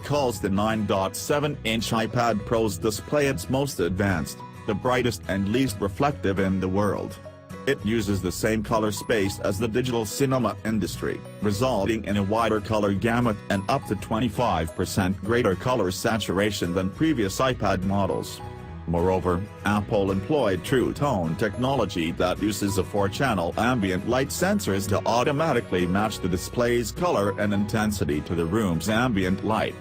calls the 9.7-inch iPad Pro's display its most advanced, the brightest and least reflective in the world. It uses the same color space as the digital cinema industry, resulting in a wider color gamut and up to 25% greater color saturation than previous iPad models. Moreover, Apple employed True Tone technology that uses a 4-channel ambient light sensors to automatically match the display's color and intensity to the room's ambient light.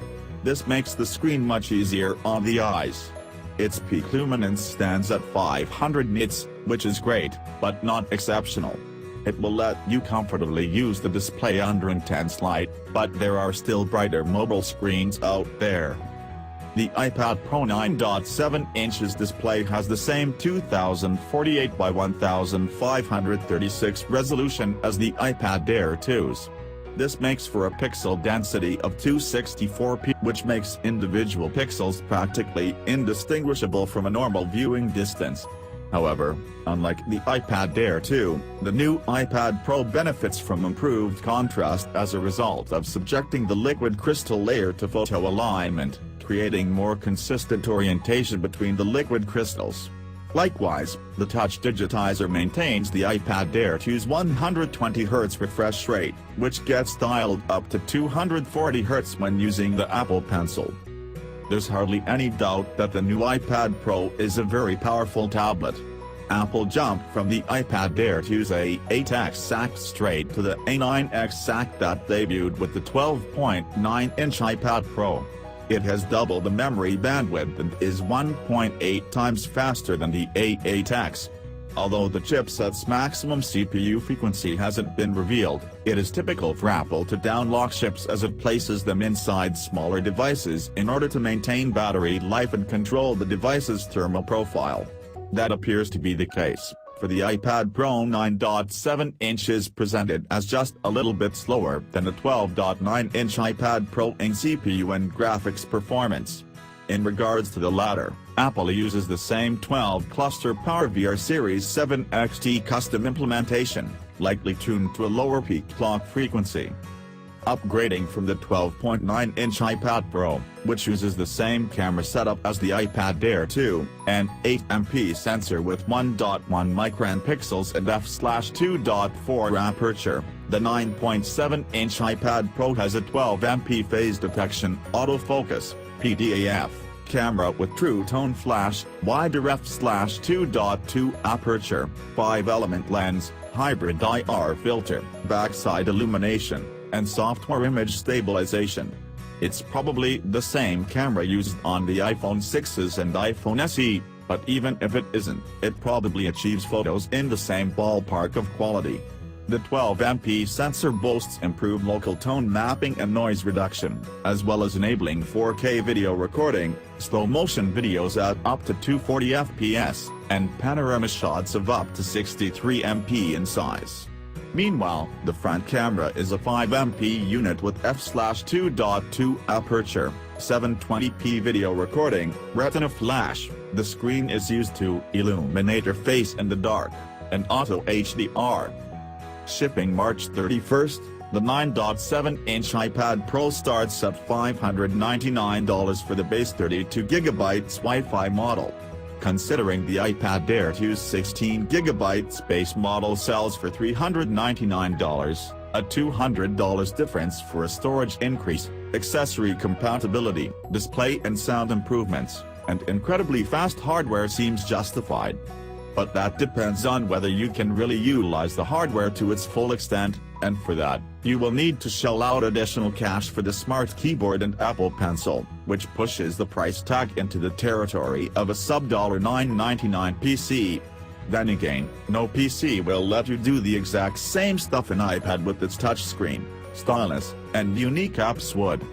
This makes the screen much easier on the eyes. Its peak luminance stands at 500 nits, which is great, but not exceptional. It will let you comfortably use the display under intense light, but there are still brighter mobile screens out there. The iPad Pro 9.7 inches display has the same 2048 by 1536 resolution as the iPad Air 2's. This makes for a pixel density of 264p, which makes individual pixels practically indistinguishable from a normal viewing distance. However, unlike the iPad Air 2, the new iPad Pro benefits from improved contrast as a result of subjecting the liquid crystal layer to photo alignment, creating more consistent orientation between the liquid crystals. Likewise, the touch digitizer maintains the iPad Air 2's 120Hz refresh rate, which gets dialed up to 240Hz when using the Apple Pencil. There's hardly any doubt that the new iPad Pro is a very powerful tablet. Apple jumped from the iPad Air 2's A8X SAC straight to the A9X SAC that debuted with the 12.9-inch iPad Pro. It has double the memory bandwidth and is 1.8 times faster than the A8X. Although the chipset's maximum CPU frequency hasn't been revealed, it is typical for Apple to downlock chips as it places them inside smaller devices in order to maintain battery life and control the device's thermal profile. That appears to be the case, for the iPad Pro 9.7 inches presented as just a little bit slower than the 12.9-inch iPad Pro in CPU and graphics performance. In regards to the latter, Apple uses the same 12-cluster PowerVR Series 7 XT custom implementation, likely tuned to a lower peak clock frequency. Upgrading from the 12.9-inch iPad Pro, which uses the same camera setup as the iPad Air 2, an 8MP sensor with 1.1 micron pixels and f/2.4 aperture, the 9.7-inch iPad Pro has a 12MP phase detection, autofocus, PDAF, camera with True Tone flash, wider f/2.2 aperture, 5-element lens, hybrid IR filter, backside illumination, and software image stabilization. It's probably the same camera used on the iPhone 6s and iPhone SE, but even if it isn't, it probably achieves photos in the same ballpark of quality. The 12MP sensor boasts improved local tone mapping and noise reduction, as well as enabling 4K video recording, slow-motion videos at up to 240 FPS, and panorama shots of up to 63 MP in size. Meanwhile, the front camera is a 5MP unit with f/2.2 aperture, 720p video recording, retina flash. The screen is used to illuminate your face in the dark, and auto HDR. Shipping March 31st, the 9.7-inch iPad Pro starts at $599 for the base 32GB Wi-Fi model. Considering the iPad Air 2's 16GB space model sells for $399, a $200 difference for a storage increase, accessory compatibility, display and sound improvements, and incredibly fast hardware seems justified. But that depends on whether you can really utilize the hardware to its full extent, and for that, you will need to shell out additional cash for the Smart Keyboard and Apple Pencil, which pushes the price tag into the territory of a sub-$999 PC. Then again, no PC will let you do the exact same stuff an iPad with its touchscreen, stylus, and unique apps would.